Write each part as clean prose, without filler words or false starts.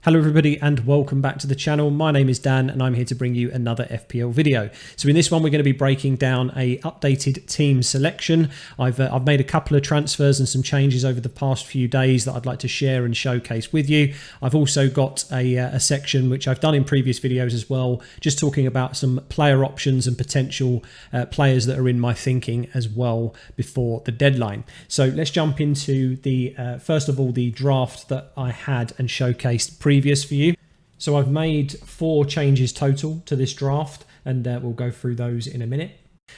Hello everybody and welcome back to the channel. My name is Dan and I'm here to bring you another FPL video. So in this one we're going to be breaking down a updated team selection. I've made a couple of transfers and some changes over the past few days that I'd like to share and showcase with you. I've also got a section which I've done in previous videos as well, just talking about some player options and potential players that are in my thinking as well before the deadline. So let's jump into the first of all the draft that I had and showcased previous for you. So I've made 4 changes total to this draft and we'll go through those in a minute.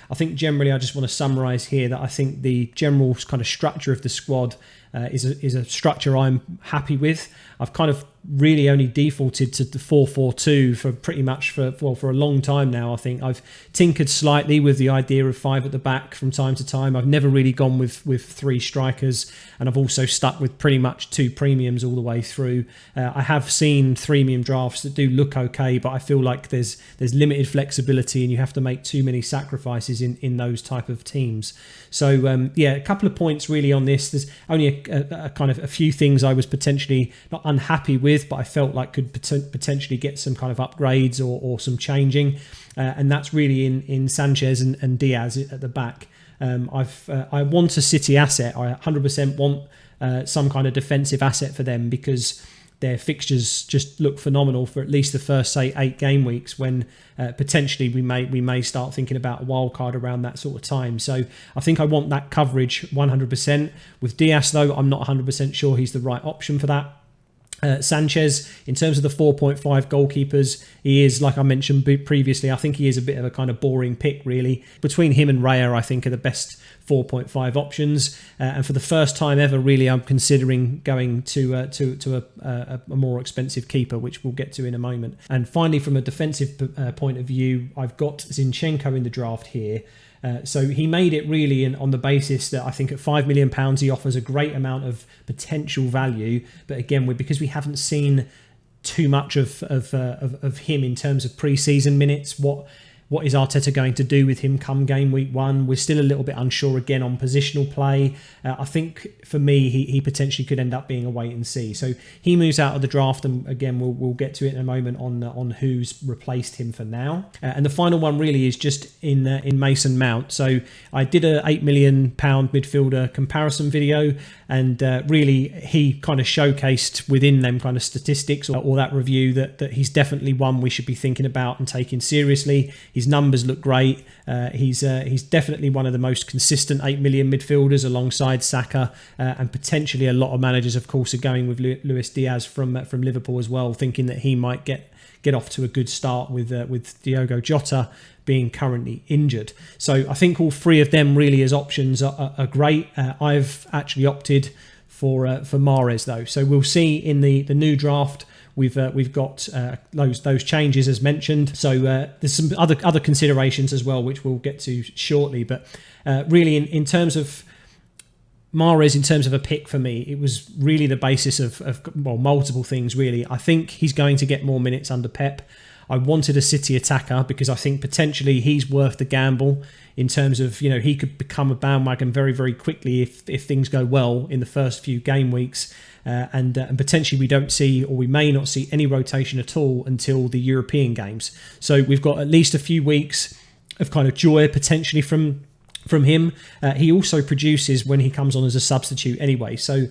I think generally I just want to summarize here that I think the general kind of structure of the squad is a structure I'm happy with. I've kind of really only defaulted to the 4-4-2 for pretty much for a long time now. I think I've tinkered slightly with the idea of 5 at the back from time to time. I've never really gone with 3 strikers, and I've also stuck with pretty much 2 premiums all the way through. I have seen premium drafts that do look okay, but I feel like there's limited flexibility and you have to make too many sacrifices in those type of teams. So yeah, a couple of points really on this. There's only a kind of a few things I was potentially not unhappy with, but I felt like could potentially get some kind of upgrades or some changing, and that's really in Sanchez and Diaz at the back. I want a City asset. I 100% want some kind of defensive asset for them because their fixtures just look phenomenal for at least the first, say, 8 game weeks, when potentially we may start thinking about a wild card around that sort of time. So I think I want that coverage 100%. With Diaz, though, I'm not 100% sure he's the right option for that. Sanchez, in terms of the 4.5 goalkeepers, he is, like I mentioned previously, I think he is a bit of a kind of boring pick, really. Between him and Raya, I think are the best 4.5 options. And for the first time ever, really, I'm considering going to a more expensive keeper, which we'll get to in a moment. And finally, from a defensive point of view, I've got Zinchenko in the draft here. So he made it really on the basis that I think at £5 million he offers a great amount of potential value. But again, because we haven't seen too much of him in terms of pre-season minutes, what is Arteta going to do with him come game week 1? We're still a little bit unsure again on positional play. I think for me, he potentially could end up being a wait and see. So he moves out of the draft, and again, we'll get to it in a moment on who's replaced him for now. And the final one really is just in Mason Mount. So I did a £8 million midfielder comparison video, and really he kind of showcased within them kind of statistics or that review that he's definitely one we should be thinking about and taking seriously. His numbers look great. He's definitely one of the most consistent 8 million midfielders alongside Saka, and potentially a lot of managers, of course, are going with Luis Diaz from Liverpool as well, thinking that he might get off to a good start with Diogo Jota being currently injured. So I think all 3 of them really as options are great. I've actually opted for Mahrez though, so we'll see in the new draft. We've got those changes as mentioned. So there's some other considerations as well, which we'll get to shortly. But really, in terms of Mahrez, in terms of a pick for me, it was really the basis of multiple things. Really, I think he's going to get more minutes under Pep. I wanted a City attacker because I think potentially he's worth the gamble in terms of, he could become a bandwagon very, very quickly if things go well in the first few game weeks. And potentially we may not see any rotation at all until the European games. So we've got at least a few weeks of kind of joy potentially from him. He also produces when he comes on as a substitute anyway. So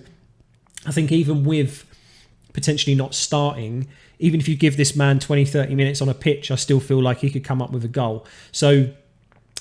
I think even with potentially not starting, even if you give this man 20-30 minutes on a pitch, I still feel like he could come up with a goal. So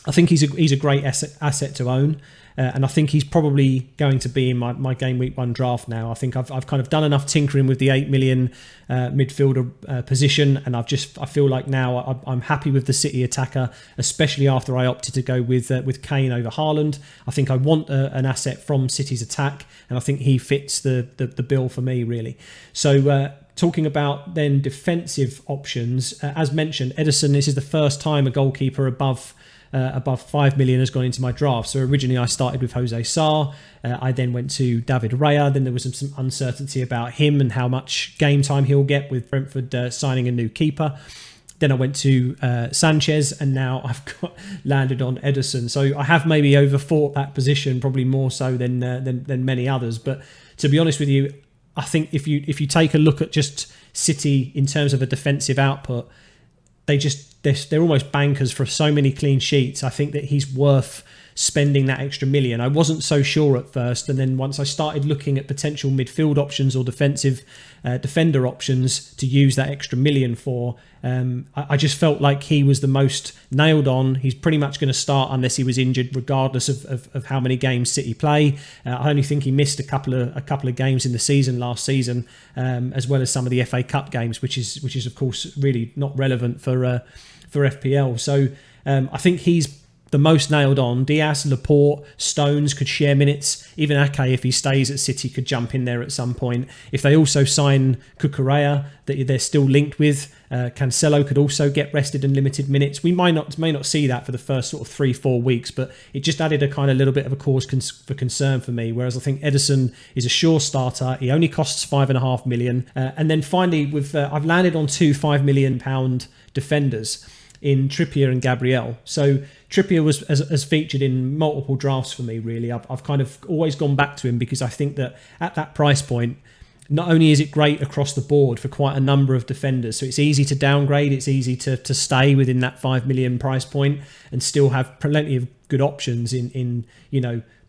I think he's a great asset to own. And I think he's probably going to be in my game week 1 draft now. I think I've kind of done enough tinkering with the 8 million midfielder position, and I feel like now I'm happy with the City attacker, especially after I opted to go with Kane over Haaland. I think I want an asset from City's attack, and I think he fits the bill for me really. So talking about then defensive options, as mentioned, Ederson, this is the first time a goalkeeper above 5 million has gone into my draft. So originally I started with Jose Sarr. I then went to David Raya. Then there was some uncertainty about him and how much game time he'll get with Brentford signing a new keeper. Then I went to Sanchez, and now I've landed on Ederson. So I have maybe overthought that position, probably more so than many others. But to be honest with you, I think if you take a look at just City in terms of a defensive output, they're almost bankers for so many clean sheets. I think that he's worth spending that extra million. I wasn't so sure at first, and then once I started looking at potential midfield options or defensive defender options to use that extra million for, I just felt like he was the most nailed on. He's pretty much going to start unless he was injured, regardless of how many games City play. I only think he missed a couple of games in the season last season, as well as some of the FA Cup games, which is of course really not relevant for FPL. So I think he's the most nailed on. Diaz, Laporte, Stones could share minutes. Even Ake, if he stays at City, could jump in there at some point. If they also sign Cucurella, that they're still linked with, Cancelo could also get rested in limited minutes. We may not see that for the first sort of 3-4 weeks, but it just added a kind of little bit of a cause for concern for me. Whereas I think Ederson is a sure starter. He only costs $5.5 million. And then finally, I've landed on two £5 million defenders in Trippier and Gabriel. So Trippier has featured in multiple drafts for me, really. I've kind of always gone back to him because I think that at that price point, not only is it great across the board for quite a number of defenders, so it's easy to downgrade, it's easy to stay within that 5 million price point and still have plenty of good options in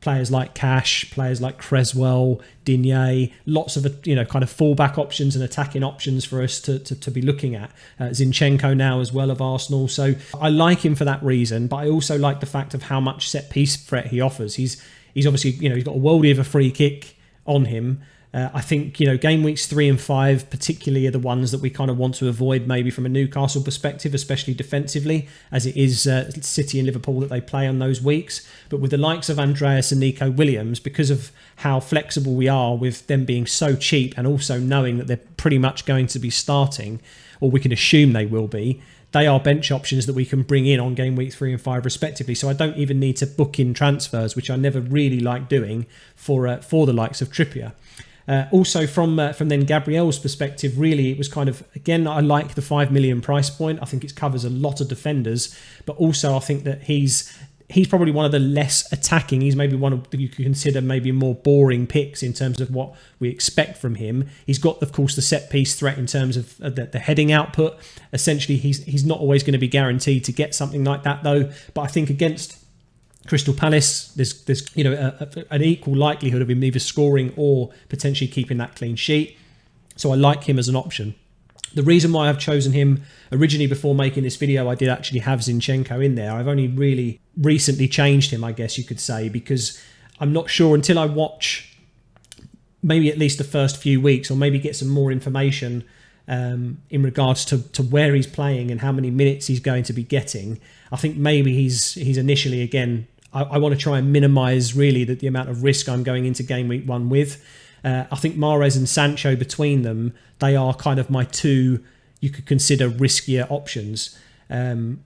players like Cash, players like Creswell, Digne, lots of kind of fallback options and attacking options for us to be looking at. Zinchenko now as well of Arsenal. So I like him for that reason, but I also like the fact of how much set piece threat he offers. He's obviously, he's got a worldie of a free kick on him. I think, game weeks 3 and 5 particularly are the ones that we kind of want to avoid, maybe from a Newcastle perspective, especially defensively, as it is City and Liverpool that they play on those weeks. But with the likes of Andreas and Nico Williams, because of how flexible we are with them being so cheap and also knowing that they're pretty much going to be starting, or we can assume they will be, they are bench options that we can bring in on game week 3 and 5 respectively. So I don't even need to book in transfers, which I never really like doing for the likes of Trippier. Also from then Gabriel's perspective, really, it was kind of, again, I like the 5 million price point. I think it covers a lot of defenders, but also I think that he's probably one of the less attacking. He's maybe one of, you could consider maybe more boring picks in terms of what we expect from him. He's got, of course, the set piece threat in terms of the heading output. Essentially, he's not always going to be guaranteed to get something like that, though. But I think against Crystal Palace, there's an equal likelihood of him either scoring or potentially keeping that clean sheet. So I like him as an option. The reason why I've chosen him, originally before making this video, I did actually have Zinchenko in there. I've only really recently changed him, I guess you could say, because I'm not sure until I watch maybe at least the first few weeks, or maybe get some more information in regards to where he's playing and how many minutes he's going to be getting. I think maybe he's initially, again, I want to try and minimise really the amount of risk I'm going into game week 1 with. I think Mahrez and Sancho, between them, they are kind of my two you could consider riskier options. And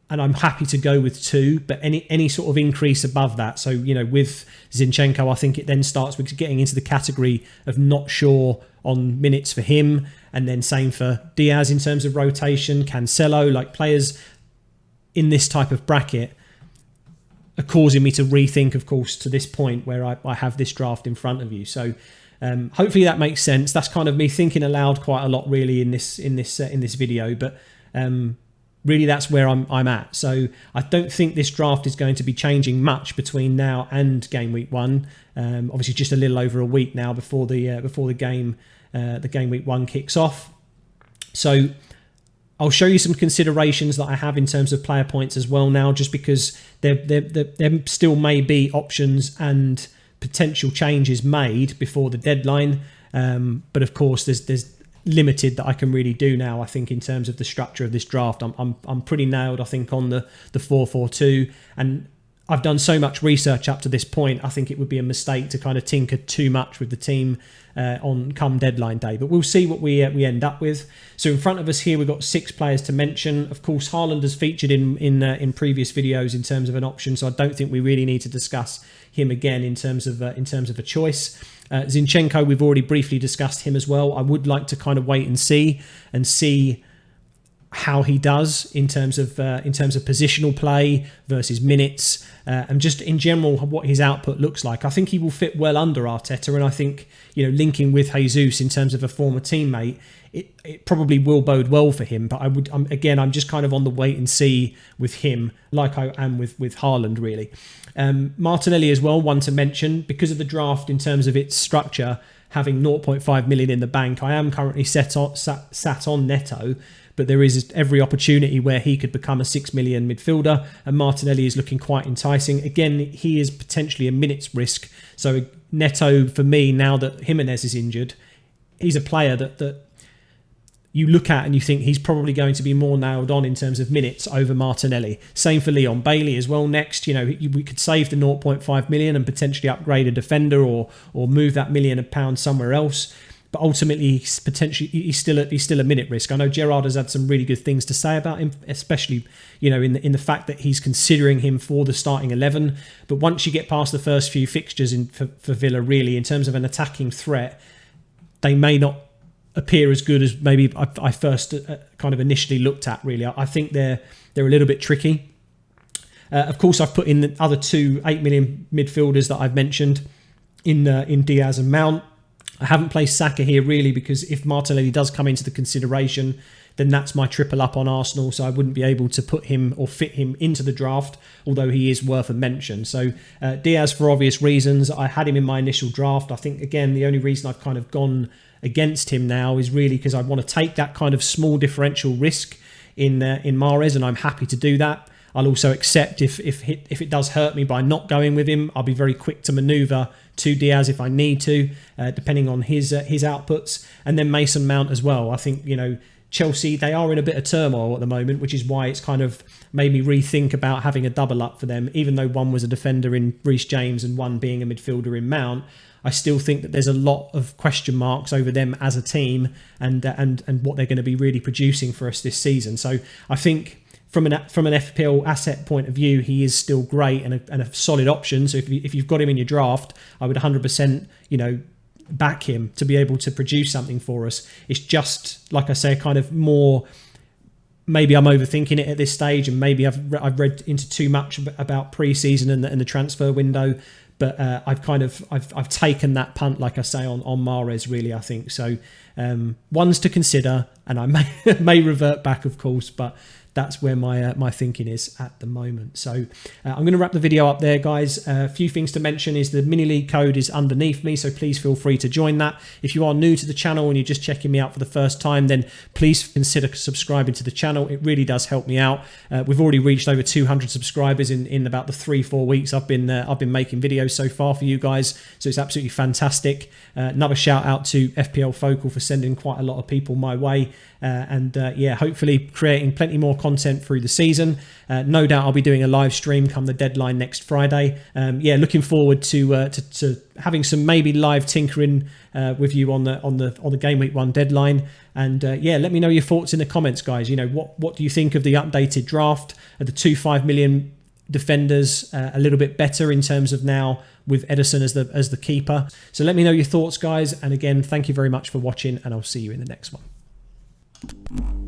I'm happy to go with 2, but any sort of increase above that. So, with Zinchenko, I think it then starts with getting into the category of not sure on minutes for him. And then same for Diaz in terms of rotation, Cancelo, like players in this type of bracket are causing me to rethink, of course, to this point where I have this draft in front of you. So hopefully that makes sense. That's kind of me thinking aloud quite a lot, really, in this video. But really, that's where I'm at. So I don't think this draft is going to be changing much between now and game week 1. Obviously, just a little over a week now before the game week 1 kicks off. So I'll show you some considerations that I have in terms of player points as well now, just because there still may be options and potential changes made before the deadline. But of course, there's limited that I can really do now, I think, in terms of the structure of this draft. I'm pretty nailed, I think, on the 4-4-2, and I've done so much research up to this point. I think it would be a mistake to kind of tinker too much with the team on come deadline day, but we'll see what we end up with. So in front of us here, we've got 6 players to mention. Of course, Haaland has featured in previous videos in terms of an option, so I don't think we really need to discuss him again in terms of a choice. Zinchenko, we've already briefly discussed him as well. I would like to kind of wait and see how he does in terms of positional play versus minutes, and just in general what his output looks like. I think he will fit well under Arteta, and I think, you know, linking with Jesus in terms of a former teammate, it probably will bode well for him. But I'm just kind of on the wait and see with him, like I am with Haaland really. Martinelli as well, one to mention, because of the draft in terms of its structure, having 0.5 million in the bank. I am currently sat on Neto, but there is every opportunity where he could become a 6 million midfielder, and Martinelli is looking quite enticing. Again, he is potentially a minutes risk. So Neto, for me, now that Jimenez is injured, he's a player that you look at and you think he's probably going to be more nailed on in terms of minutes over Martinelli. Same for Leon Bailey as well next. You know, we could save the 0.5 million and potentially upgrade a defender or move that £1 million somewhere else. But ultimately, he's still a minute risk. I know Gerrard has had some really good things to say about him, especially, you know, in the fact that he's considering him for the starting 11. But once you get past the first few fixtures for Villa, really, in terms of an attacking threat, they may not appear as good as maybe I first kind of initially looked at. Really, I think they're a little bit tricky. Of course, I've put in the other two 8 million midfielders that I've mentioned in Diaz and Mount. I haven't placed Saka here really because if Martinelli does come into the consideration, then that's my triple up on Arsenal, so I wouldn't be able to put him or fit him into the draft, although he is worth a mention. So Diaz, for obvious reasons, I had him in my initial draft. I think, again, the only reason I've kind of gone against him now is really because I want to take that kind of small differential risk in Mahrez, and I'm happy to do that. I'll also accept if it does hurt me by not going with him, I'll be very quick to manoeuvre to Diaz if I need to, depending on his outputs. And then Mason Mount as well. I think, you know, Chelsea, they are in a bit of turmoil at the moment, which is why it's kind of made me rethink about having a double up for them. Even though one was a defender in Reece James and one being a midfielder in Mount, I still think that there's a lot of question marks over them as a team and what they're going to be really producing for us this season. So I think from an FPL asset point of view, he is still great and a solid option. So if you've got him in your draft, I would 100%, you know, back him to be able to produce something for us. It's just, like I say, kind of more, maybe I'm overthinking it at this stage, and maybe I've read into too much about pre-season and the transfer window. But I've taken that punt, like I say, on Mahrez, really, I think. So ones to consider, and I may revert back, of course, but that's where my thinking is at the moment. So I'm going to wrap the video up there, guys. A few things to mention is the mini league code is underneath me, so please feel free to join that. If you are new to the channel and you're just checking me out for the first time, then please consider subscribing to the channel. It really does help me out. We've already reached over 200 subscribers in about the 3-4 weeks I've been making videos so far for you guys, so it's absolutely fantastic. Another shout out to FPL Focal for sending quite a lot of people my way, and hopefully creating plenty more content through the season. No doubt I'll be doing a live stream come the deadline next Friday. Looking forward to having some maybe live tinkering with you on the Game Week 1 deadline. And let me know your thoughts in the comments, guys. You know, what do you think of the updated draft? Are the 2.5 million defenders a little bit better in terms of now with Ederson as the keeper? So let me know your thoughts, guys. And again, thank you very much for watching, and I'll see you in the next one.